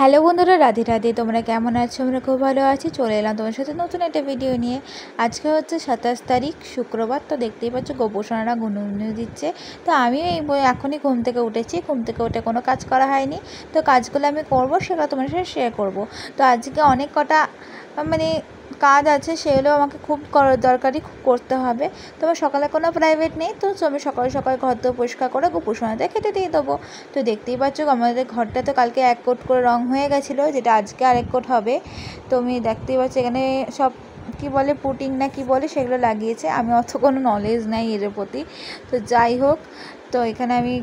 Hello বন্ধুরা, রাধে রাধে। তোমরা কেমন আছো? আমরা খুব ভালো আছি। চলে এলাম তোমার সাথে নতুন একটা ভিডিও নিয়ে। আজকে হচ্ছে 27 তারিখ শুক্রবার। তো দেখতেই পাচ্ছ গোপোষণারা গুনুগুনু দিচ্ছে। তো আমি এখনই ঘুম থেকে উঠেছি। ঘুম থেকে উঠে কোনো কাজ করা হয়নি। তো কাজগুলো আমি করবো, সেগুলো তোমার সাথে শেয়ার করবো। তো আজকে অনেক কটা মানে কাজ আছে, সেগুলো আমাকে খুব দরকারি করতে হবে। তো আমার সকালে কোনো প্রাইভেট নেই, তো আমি সকালে সকালে ঘর তো পরিষ্কার করে গোপোষণাতে খেতে দিয়ে দেবো। তো দেখতেই পাচ্ছ আমাদের ঘরটা তো কালকে 1 কোট করে রং হয়ে গেছিলো, যেটা আজকে আরেক কোট হবে। তো আমি দেখতেই পাচ্ছি এখানে সব কি বলে পুটিং না কি বলে সেগুলো লাগিয়েছে। আমি অত কোনো নলেজ নাই এর প্রতি। তো যাই হোক, তো এখানে আমি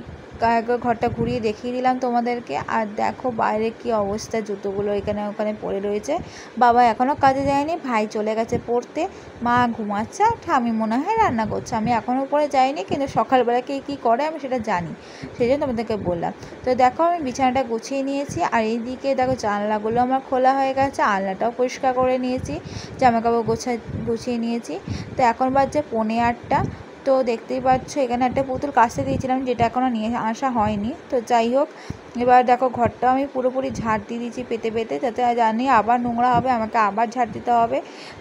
একবার ঘরটা ঘুরিয়ে দেখিয়ে দিলাম তোমাদেরকে। আর দেখো বাইরে কি অবস্থা, জুতোগুলো এখানে ওখানে পড়ে রয়েছে। বাবা এখনও কাজে যায়নি, ভাই চলে গেছে পড়তে, মা ঘুমাচ্ছে, আর ঠামি মনে হয় রান্না করছে। আমি এখনও উপরে যাইনি, কিন্তু সকালবেলা কে কী করে আমি সেটা জানি, সেই জন্য তোমাদেরকে বললাম। তো দেখো আমি বিছানাটা গুছিয়ে নিয়েছি, আর এইদিকে দেখো জানলাগুলো আমার খোলা হয়ে গেছে, আলনাটাও পরিষ্কার করে নিয়েছি, জামাকাপড় গুছিয়ে নিয়েছি। তো এখন বাজছে 7:45। তো দেখতেই পাচ্ছ এখানে একটা পুতুল কাচতে দিয়েছিলাম, যেটা এখনও নিয়ে আসা হয়নি। তো যাই হোক, এবার দেখো ঘরটাও আমি পুরোপুরি ঝাড় দিয়ে দিয়েছি পেতে পেতে, যাতে জানি আবার নোংরা হবে, আমাকে আবার ঝাড় দিতে হবে।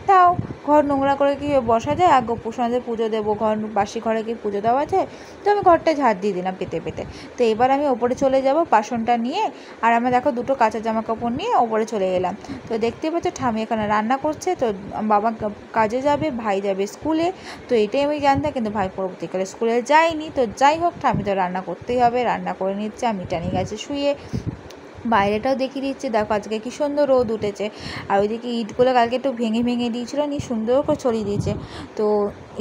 তাও ঘর নোংরা করে কি বসা যায়? আর গোপোষণাদের পুজো দেবো, ঘর বাসি ঘরে কি পুজো দেওয়া যায়? তো আমি ঘরটা ঝাড় দিয়ে দিলাম পেতে পেতে। তো এবার আমি ওপরে চলে যাব বাসনটা নিয়ে, আর আমরা দেখো দুটো কাঁচা জামা কাপড় নিয়ে ওপরে চলে গেলাম। তো দেখতেই পাচ্ছ ঠামি এখানে রান্না করছে। তো বাবা কাজে যাবে, ভাই যাবে স্কুলে। তো এটাই আমি জানতাম, কিন্তু ভাই পরবর্তীকালে স্কুলে যায়নি। তো যাই হোক, ঠামি তো রান্না করতেই হবে, রান্না করে নিচ্ছে, আমি টানি গেছে শুয়ে। বাইরেটাও দেখিয়ে দিচ্ছে, দেখো আজকে কি সুন্দর রোদ উঠেছে। আর ওইদিকে ইটগুলো কালকে একটু ভেঙে ভেঙে দিয়েছিলো, নিয়ে সুন্দর করে ছড়িয়ে দিয়েছে। তো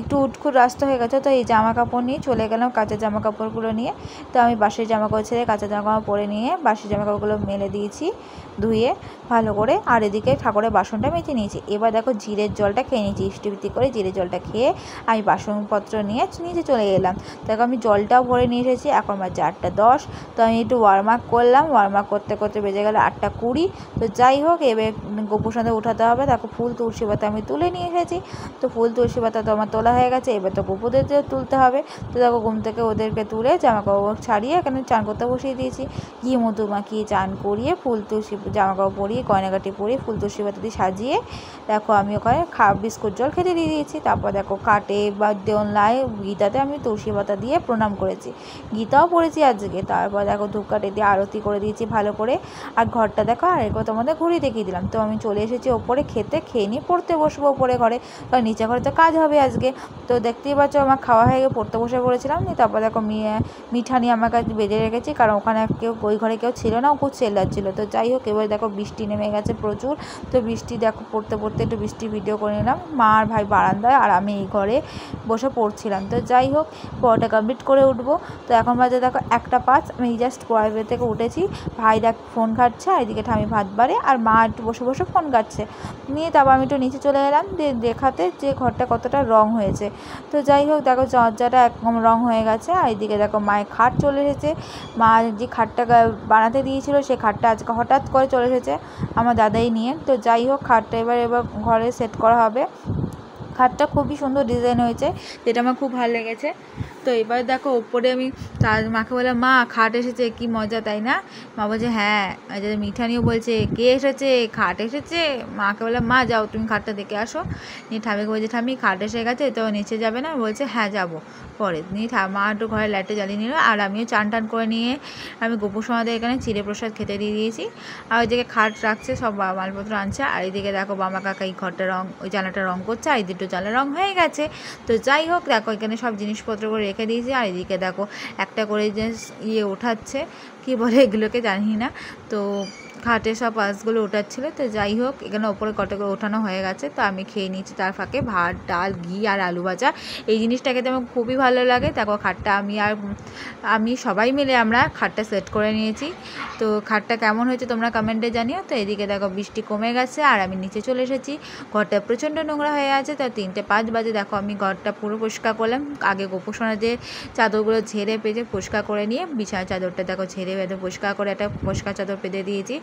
একটু উটকুট রাস্তা হয়ে গেছে। তো এই জামা কাপড় নিয়ে চলে গেলাম, কাঁচা জামা কাপড়গুলো নিয়ে। তো আমি বাসের জামা কাপড় ছেড়ে কাঁচা জামা কাপড় পরে নিয়ে বাসের জামা কাপড়গুলো মেলে দিয়েছি ধুয়ে ভালো করে। আর এদিকে ঠাকুরের বাসনটা মেজে নিয়েছি। এবার দেখো জিরের জলটা খেয়ে নিয়েছি, ইষ্টিপিতি করে জিরের জলটা খেয়ে আমি বাসনপত্র নিয়ে নিচে চলে এলাম। দেখো আমি জলটাও ভরে নিয়ে এসেছি। এখন বাজে 8:10। তো আমি একটু ওয়ার্ম আপ করলাম, ওয়ার্ম আপ করতে করতে বেজে গেল 8:20। তো যাই হোক, এবার গোপোষণাতে উঠাতে হবে। দেখো ফুল তুলসী পাতা আমি তুলে নিয়ে এসেছি। তো ফুল তুলসী পাতা তো আমার তোলা হয়ে গেছে, এবার তো গোপুদেরকেও তুলতে হবে। তো দেখো ঘুম থেকে ওদেরকে তুলে জামা কাপড় ছাড়িয়ে এখানে চান করতে বসিয়ে দিয়েছি। ঘি মধু মাখিয়ে চান করিয়ে ফুল তুলসী জামা কাপড় পরিয়ে গয়নাগাটি পরিয়ে ফুল তুলসী পাতা দিয়ে সাজিয়ে দেখো আমি ওখানে বিস্কুট জল খেতে দিয়ে দিয়েছি। তারপর দেখো কাটে বা দেওয়ালায় গীতাতে আমি তুলসী পাতা দিয়ে প্রণাম করেছি, গীতাও পড়েছি আজকে। তারপর দেখো ধূপকাঠি দিয়ে আরতি করে দিয়েছি ভালো করে। আর ঘরটা দেখো আরেকবার তোমাদের ঘুরিয়ে দেখিয়ে দিলাম। তো আমি চলে এসেছি ওপরে, খেয়ে নিয়ে পড়তে বসবো ওপরে ঘরে, কারণ নিচে ঘরে তো কাজ হবে আজকে। তো দেখতেই পাচ্ছ আমার খাওয়া হয়ে গিয়ে পড়তে বসে পড়েছিলাম। তারপর দেখো মিঠা নিয়ে আমার কাছে বেজে রেখেছি, কারণ ওখানে ওই ঘরে কেউ ছিল না, ও খুব চেল্লাচ্ছিল। তো যাই হোক, এবার দেখো বৃষ্টি নেমে গেছে প্রচুর। তো বৃষ্টি দেখো পড়তে পড়তে একটু বৃষ্টি ভিডিও করে নিলাম। মা আর ভাই বারান্দায়, আর আমি এই ঘরে বসে পড়ছিলাম। তো যাই হোক, পড়াটা কমপ্লিট করে উঠবো। তো এখন বাজে দেখো 1:05। আমি জাস্ট পড়ার থেকে উঠেছি। ভাই দেখ ফোন ঘাটছে, আর এদিকে ঠামি ভাত বাড়ে, আর মা একটু বসে বসে ফোন ঘাটছে নিয়ে। তারপর আমি একটু নিচে চলে এলাম দেখাতে যে ঘরটা কতটা রং হয়েছে। তো যাই হোক, দেখো দরজাটা একদম রং হয়ে গেছে। আর এদিকে দেখো মায়ের খাট চলে এসেছে। মা যে খাটটা বানাতে দিয়েছিল, সে খাটটা আজকে হঠাৎ করে চলে এসেছে আমার দাদাই নিয়ে। তো যাই হোক, খাটটা এবার ঘরে সেট করা হবে। খাটটা খুবই সুন্দর ডিজাইন হয়েছে, যেটা আমার খুব ভালো লেগেছে। তো এবার দেখো ওপরে আমি মাকে বললাম, মা খাট এসেছে, কি মজা তাই না? মা বলছে হ্যাঁ। মিঠানিও বলছে কে এসেছে, খাট এসেছে। মাকে বললাম, মা যাও তুমি খাটটা দেখে আসো। নিয়ে ঠামিকে বলছে, ঠামি খাট এসে গেছে, তো নিচে যাবে না? বলছে হ্যাঁ যাবো পরে। নিয়ে মা একটু ঘরে লাইটটা জ্বালিয়ে নিল, আর আমিও চান টান করে নিয়ে আমি গোপোষণাদের এখানে চিড়ে প্রসাদ খেতে দিয়ে দিয়েছি। আর ওইদিকে খাট রাখছে, সব মালপত্র আনছে। আর এইদিকে দেখো বামা কাকা এই ঘরটা ওই জানলাটা রং করছে, আর এই দুটো জানলা রং হয়ে গেছে। তো যাই হোক, দেখো এখানে সব জিনিসপত্র করে রেখে দিয়েছি। আর এদিকে দেখো একটা করে যে ওঠাচ্ছে, কি বলে এগুলোকে জানি না। তো খাটে সব পাশগুলো ওঠাচ্ছিলো। তো যাই হোক, এখানে ওপরে কটা করে ওঠানো হয়ে গেছে। তো আমি খেয়ে নিচ্ছি তার ফাঁকে ভাত ডাল ঘি আর আলু ভাজা। এই জিনিসটা খেতে আমার খুবই ভালো লাগে। দেখো খাটটা আমি সবাই মিলে আমরা খাটটা সেট করে নিয়েছি। তো খাটটা কেমন হয়েছে তোমরা কমেন্টে জানিও। তো এদিকে দেখো বৃষ্টি কমে গেছে, আর আমি নিচে চলে এসেছি। ঘরটা প্রচণ্ড নোংরা হয়ে আছে। তো 3:05 বাজে দেখো আমি ঘরটা পুরো পরিষ্কার করলাম। আগে গোপোষণা যে চাদরগুলো ঝেড়ে পেঁচে পরিষ্কার করে নিয়ে বিছানার চাদরটা দেখো ঝেড়ে বেঁধে পরিষ্কার করে একটা পরিষ্কার চাদর পেতে দিয়েছি।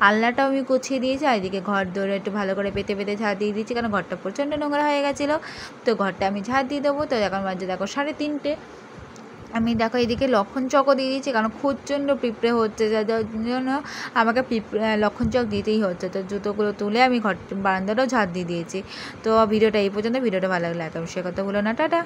আলনাটাও আমি গুছিয়ে দিয়েছি। আর এদিকে ঘর দৌড়ে একটু ভালো করে পেতে পেতে ঝাড় দিয়ে দিয়েছি, কারণ ঘরটা প্রচণ্ড নোংরা হয়ে গেছিলো। তো ঘরটা আমি ঝাড় দিয়ে দেবো। তো এখন বাজে দেখো 3:30। আমি দেখো এদিকে লক্ষণ চকও দিয়ে দিয়েছি, কারণ প্রচণ্ড পিঁপড়ে হচ্ছে, যার জন্য আমাকে লক্ষণ চক দিতেই হচ্ছে। তো জুতোগুলো তুলে আমি বারান্দাটাও ঝাড় দিয়ে দিয়েছি। তো ভিডিওটা এই পর্যন্ত। ভিডিওটা ভালো লাগলে একদম সে কথা ভুলো না, টাটা।